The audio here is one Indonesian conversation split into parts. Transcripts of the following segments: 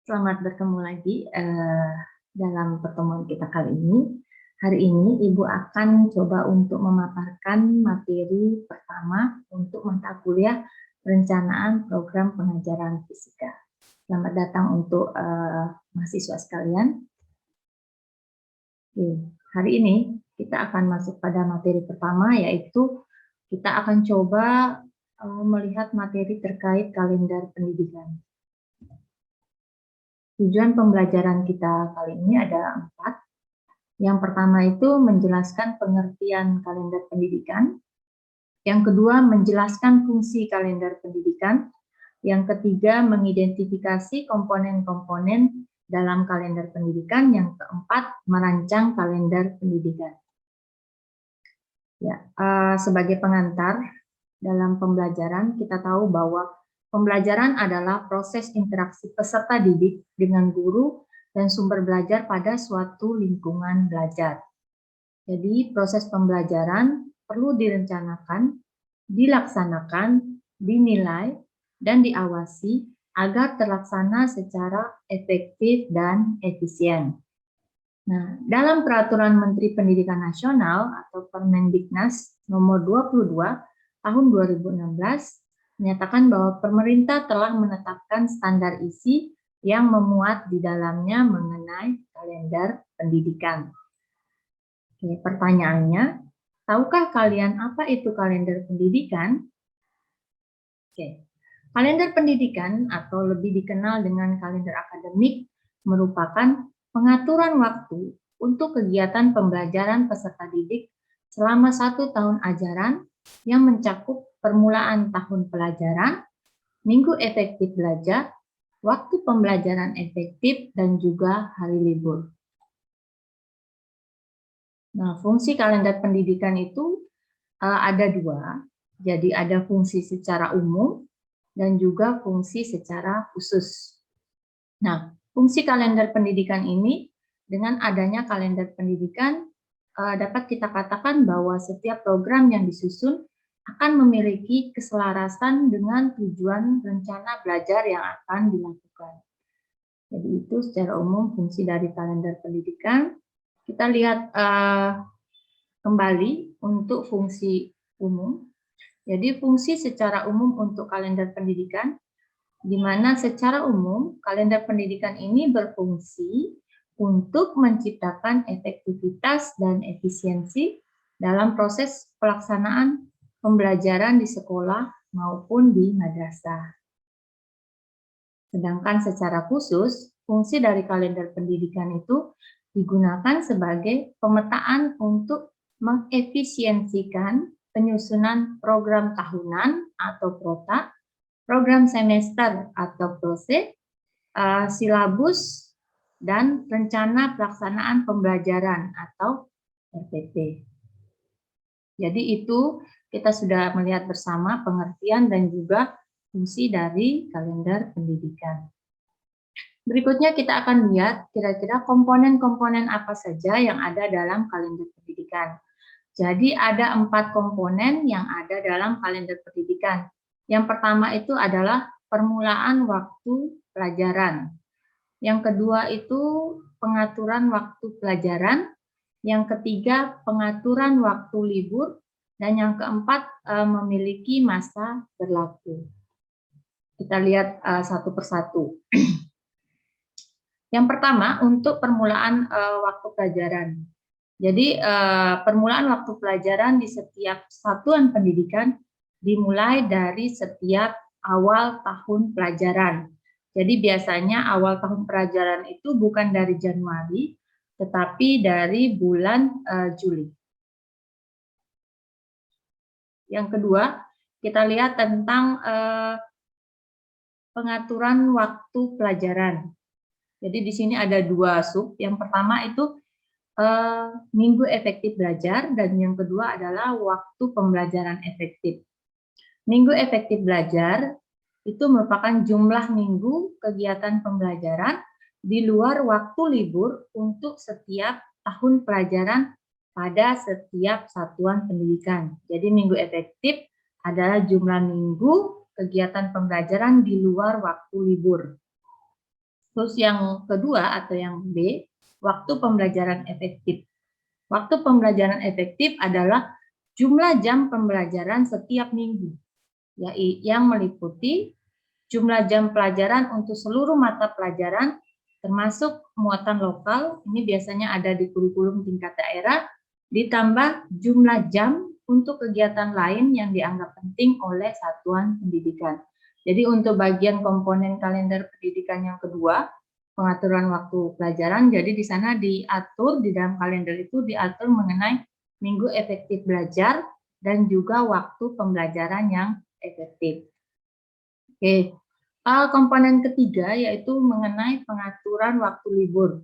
Selamat bertemu lagi dalam pertemuan kita kali ini. Hari ini Ibu akan coba untuk memaparkan materi pertama untuk mata kuliah perencanaan program pengajaran fisika. Selamat datang untuk mahasiswa sekalian. Oke, hari ini kita akan masuk pada materi pertama, yaitu kita akan coba melihat materi terkait kalender pendidikan. Tujuan pembelajaran kita kali ini ada 4. Yang pertama itu menjelaskan pengertian kalender pendidikan. Yang kedua, menjelaskan fungsi kalender pendidikan. Yang ketiga, mengidentifikasi komponen-komponen dalam kalender pendidikan. Yang keempat, merancang kalender pendidikan. Ya, sebagai pengantar dalam pembelajaran, kita tahu bahwa pembelajaran adalah proses interaksi peserta didik dengan guru dan sumber belajar pada suatu lingkungan belajar. Jadi, proses pembelajaran perlu direncanakan, dilaksanakan, dinilai, dan diawasi agar terlaksana secara efektif dan efisien. Nah, dalam Peraturan Menteri Pendidikan Nasional atau Permendiknas nomor 22 tahun 2016 menyatakan bahwa pemerintah telah menetapkan standar isi yang memuat di dalamnya mengenai kalender pendidikan. Oke, pertanyaannya, tahukah kalian apa itu kalender pendidikan? Oke, kalender pendidikan atau lebih dikenal dengan kalender akademik merupakan pengaturan waktu untuk kegiatan pembelajaran peserta didik selama 1 tahun ajaran yang mencakup permulaan tahun pelajaran, minggu efektif belajar, waktu pembelajaran efektif, dan juga hari libur. Nah, fungsi kalender pendidikan itu ada 2. Jadi ada fungsi secara umum dan juga fungsi secara khusus. Nah, fungsi kalender pendidikan ini dengan adanya kalender pendidikan dapat kita katakan bahwa setiap program yang disusun akan memiliki keselarasan dengan tujuan rencana belajar yang akan dilakukan. Jadi itu secara umum fungsi dari kalender pendidikan. Kita lihat kembali untuk fungsi umum. Jadi fungsi secara umum untuk kalender pendidikan, di mana secara umum kalender pendidikan ini berfungsi untuk menciptakan efektivitas dan efisiensi dalam proses pelaksanaan pembelajaran di sekolah maupun di madrasah. Sedangkan secara khusus, fungsi dari kalender pendidikan itu digunakan sebagai pemetaan untuk mengefisiensikan penyusunan program tahunan atau prota, program semester atau prose, silabus, dan rencana pelaksanaan pembelajaran atau RPP. Jadi itu kita sudah melihat bersama pengertian dan juga fungsi dari kalender pendidikan. Berikutnya kita akan lihat kira-kira komponen-komponen apa saja yang ada dalam kalender pendidikan. Jadi ada 4 komponen yang ada dalam kalender pendidikan. Yang pertama itu adalah permulaan waktu pelajaran. Yang kedua itu pengaturan waktu pelajaran. Yang ketiga pengaturan waktu libur. Dan yang keempat memiliki masa berlaku. Kita lihat satu persatu. Yang pertama untuk permulaan waktu pelajaran. Jadi permulaan waktu pelajaran di setiap satuan pendidikan dimulai dari setiap awal tahun pelajaran. Jadi biasanya awal tahun pelajaran itu bukan dari Januari, tetapi dari bulan Juli. Yang kedua, kita lihat tentang pengaturan waktu pelajaran. Jadi di sini ada 2 sub. Yang pertama itu minggu efektif belajar, dan yang kedua adalah waktu pembelajaran efektif. Minggu efektif belajar itu merupakan jumlah minggu kegiatan pembelajaran di luar waktu libur untuk setiap tahun pelajaran pada setiap satuan pendidikan. Jadi minggu efektif adalah jumlah minggu kegiatan pembelajaran di luar waktu libur. Terus yang kedua atau yang B, waktu pembelajaran efektif. Waktu pembelajaran efektif adalah jumlah jam pembelajaran setiap minggu, yang meliputi jumlah jam pelajaran untuk seluruh mata pelajaran, termasuk muatan lokal, ini biasanya ada di kurikulum tingkat daerah, ditambah jumlah jam untuk kegiatan lain yang dianggap penting oleh satuan pendidikan. Jadi untuk bagian komponen kalender pendidikan yang kedua, pengaturan waktu pelajaran, jadi di sana diatur, di dalam kalender itu diatur mengenai minggu efektif belajar dan juga waktu pembelajaran yang efektif. Oke, komponen ketiga yaitu mengenai pengaturan waktu libur.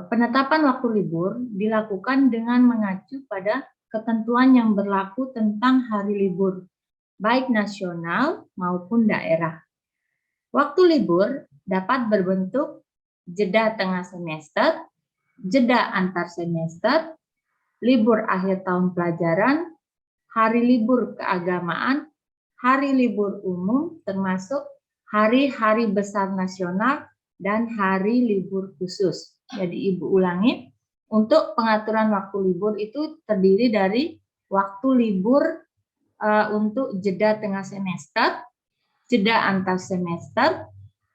Penetapan waktu libur dilakukan dengan mengacu pada ketentuan yang berlaku tentang hari libur, baik nasional maupun daerah. Waktu libur dapat berbentuk jeda tengah semester, jeda antar semester, libur akhir tahun pelajaran, hari libur keagamaan, hari libur umum termasuk hari-hari besar nasional dan hari libur khusus. Jadi Ibu ulangi, untuk pengaturan waktu libur itu terdiri dari waktu libur untuk jeda tengah semester, jeda antar semester,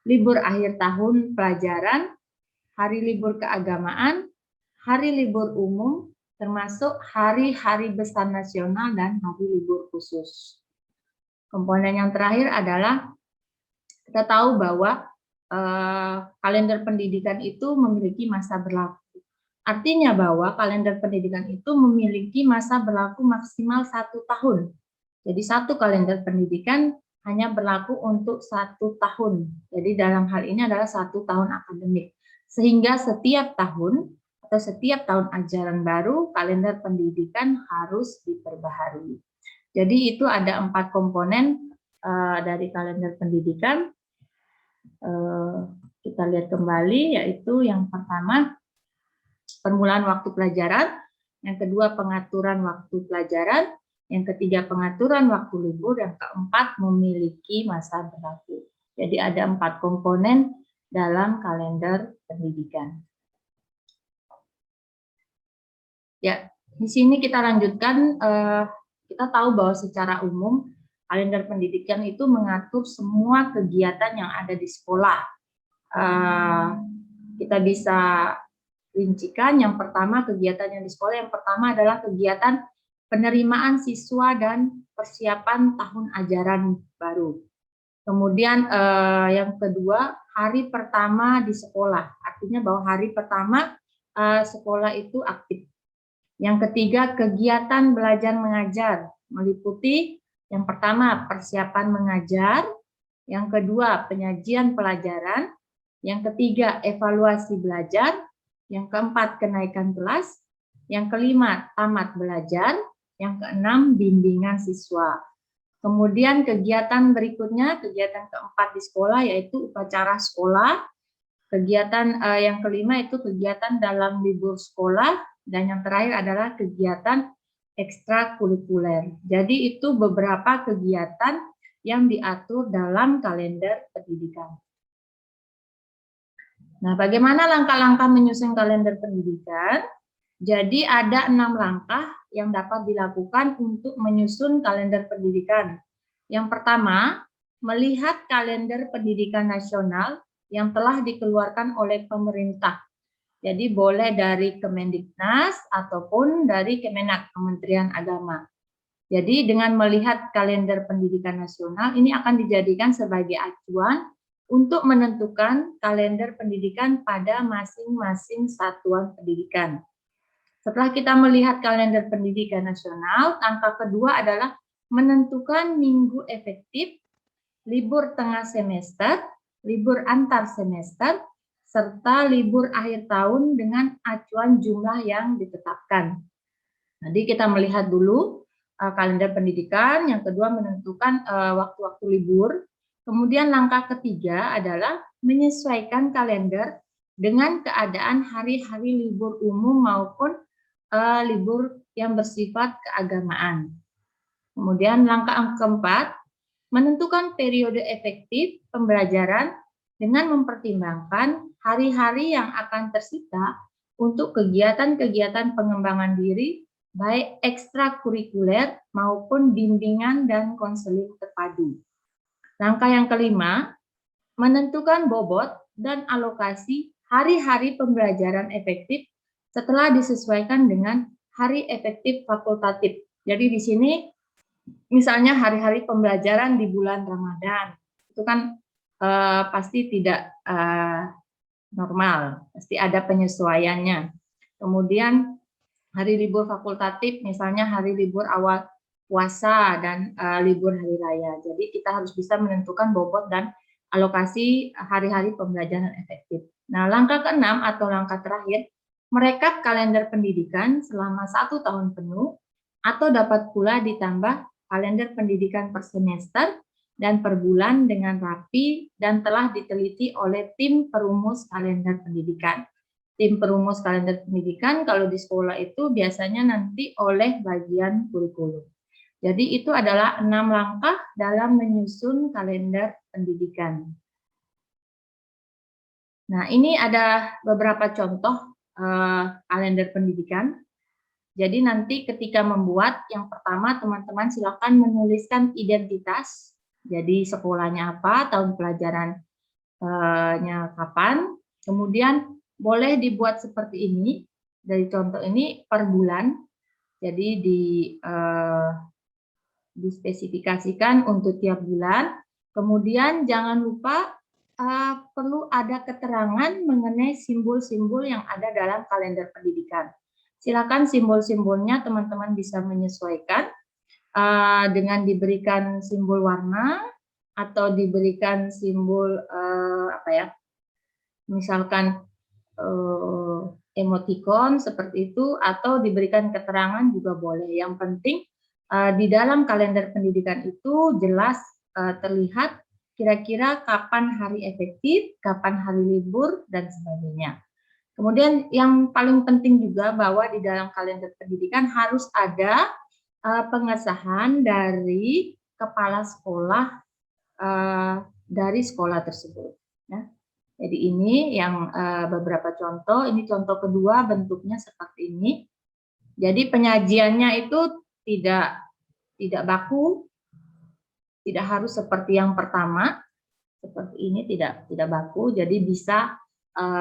libur akhir tahun pelajaran, hari libur keagamaan, hari libur umum, termasuk hari-hari besar nasional dan hari libur khusus. Komponen yang terakhir adalah kita tahu bahwa kalender pendidikan itu memiliki masa berlaku. Artinya bahwa kalender pendidikan itu memiliki masa berlaku maksimal 1 tahun. Jadi satu kalender pendidikan hanya berlaku untuk 1 tahun. Jadi dalam hal ini adalah 1 tahun akademik. Sehingga setiap tahun atau setiap tahun ajaran baru, kalender pendidikan harus diperbaharui. Jadi itu ada 4 komponen dari kalender pendidikan. Kita lihat kembali, yaitu yang pertama permulaan waktu pelajaran, yang kedua pengaturan waktu pelajaran, yang ketiga pengaturan waktu libur, yang keempat memiliki masa berlaku. Jadi ada 4 komponen dalam kalender pendidikan. Ya, di sini kita lanjutkan. Kita tahu bahwa secara umum kalender pendidikan itu mengatur semua kegiatan yang ada di sekolah. Kita bisa rincikan. Yang pertama kegiatan yang di sekolah, yang pertama adalah kegiatan penerimaan siswa dan persiapan tahun ajaran baru. Kemudian yang kedua, hari pertama di sekolah. Artinya bahwa hari pertama sekolah itu aktif. Yang ketiga, kegiatan belajar mengajar, meliputi yang pertama persiapan mengajar, yang kedua penyajian pelajaran, yang ketiga evaluasi belajar, yang keempat kenaikan kelas, yang kelima tamat belajar, yang keenam bimbingan siswa. Kemudian kegiatan berikutnya, kegiatan keempat di sekolah yaitu upacara sekolah. Kegiatan yang kelima itu kegiatan dalam libur sekolah, dan yang terakhir adalah kegiatan ekstrakurikuler. Jadi itu beberapa kegiatan yang diatur dalam kalender pendidikan. Nah, bagaimana langkah-langkah menyusun kalender pendidikan? Jadi ada 6 langkah yang dapat dilakukan untuk menyusun kalender pendidikan. Yang pertama, melihat kalender pendidikan nasional yang telah dikeluarkan oleh pemerintah. Jadi boleh dari Kemendiknas ataupun dari Kemenak, Kementerian Agama. Jadi dengan melihat kalender pendidikan nasional, ini akan dijadikan sebagai acuan untuk menentukan kalender pendidikan pada masing-masing satuan pendidikan. Setelah kita melihat kalender pendidikan nasional, langkah kedua adalah menentukan minggu efektif, libur tengah semester, libur antar semester, serta libur akhir tahun dengan acuan jumlah yang ditetapkan. Jadi kita melihat dulu kalender pendidikan, yang kedua menentukan waktu-waktu libur, kemudian langkah ketiga adalah menyesuaikan kalender dengan keadaan hari-hari libur umum maupun libur yang bersifat keagamaan. Kemudian langkah keempat, menentukan periode efektif pembelajaran dengan mempertimbangkan hari-hari yang akan tersita untuk kegiatan-kegiatan pengembangan diri, baik ekstrakurikuler maupun bimbingan dan konseling terpadu. Langkah yang kelima, menentukan bobot dan alokasi hari-hari pembelajaran efektif setelah disesuaikan dengan hari efektif fakultatif. Jadi di sini misalnya hari-hari pembelajaran di bulan Ramadan, itu kan pasti tidak normal, pasti ada penyesuaiannya. Kemudian hari libur fakultatif, misalnya hari libur awal puasa dan libur hari raya. Jadi kita harus bisa menentukan bobot dan alokasi hari-hari pembelajaran efektif. Nah, langkah keenam atau langkah terakhir, merekap kalender pendidikan selama 1 tahun penuh atau dapat pula ditambah kalender pendidikan per semester dan per bulan dengan rapi dan telah diteliti oleh tim perumus kalender pendidikan. Tim perumus kalender pendidikan kalau di sekolah itu biasanya nanti oleh bagian kurikulum. Jadi itu adalah 6 langkah dalam menyusun kalender pendidikan. Nah, ini ada beberapa contoh kalender pendidikan. Jadi nanti ketika membuat, yang pertama teman-teman silakan menuliskan identitas. Jadi sekolahnya apa, tahun pelajarannya kapan. Kemudian boleh dibuat seperti ini. Dari contoh ini per bulan. Jadi dispesifikasikan untuk tiap bulan. Kemudian jangan lupa perlu ada keterangan mengenai simbol-simbol yang ada dalam kalender pendidikan. Silakan simbol-simbolnya teman-teman bisa menyesuaikan dengan diberikan simbol warna atau diberikan simbol misalkan emoticon seperti itu, atau diberikan keterangan juga boleh. Yang penting di dalam kalender pendidikan itu jelas terlihat kira-kira kapan hari efektif, kapan hari libur, dan sebagainya. Kemudian yang paling penting juga bahwa di dalam kalender pendidikan harus ada pengesahan dari kepala sekolah dari sekolah tersebut. Ya. Jadi ini yang beberapa contoh. Ini contoh kedua, bentuknya seperti ini. Jadi penyajiannya itu tidak baku, tidak harus seperti yang pertama. Seperti ini tidak baku. Jadi bisa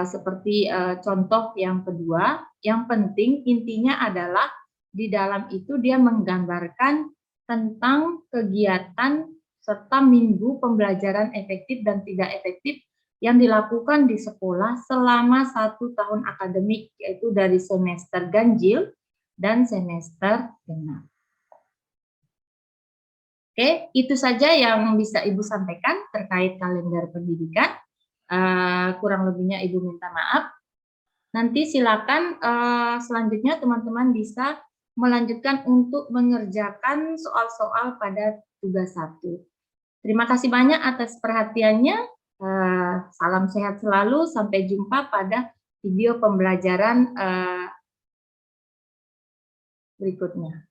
seperti contoh yang kedua. Yang penting intinya adalah di dalam itu dia menggambarkan tentang kegiatan serta minggu pembelajaran efektif dan tidak efektif yang dilakukan di sekolah selama 1 tahun akademik, yaitu dari semester ganjil dan semester genap. Oke, itu saja yang bisa Ibu sampaikan terkait kalender pendidikan. Kurang lebihnya Ibu minta maaf. Nanti silakan selanjutnya teman-teman bisa melanjutkan untuk mengerjakan soal-soal pada tugas 1. Terima kasih banyak atas perhatiannya. Salam sehat selalu. Sampai jumpa pada video pembelajaran berikutnya.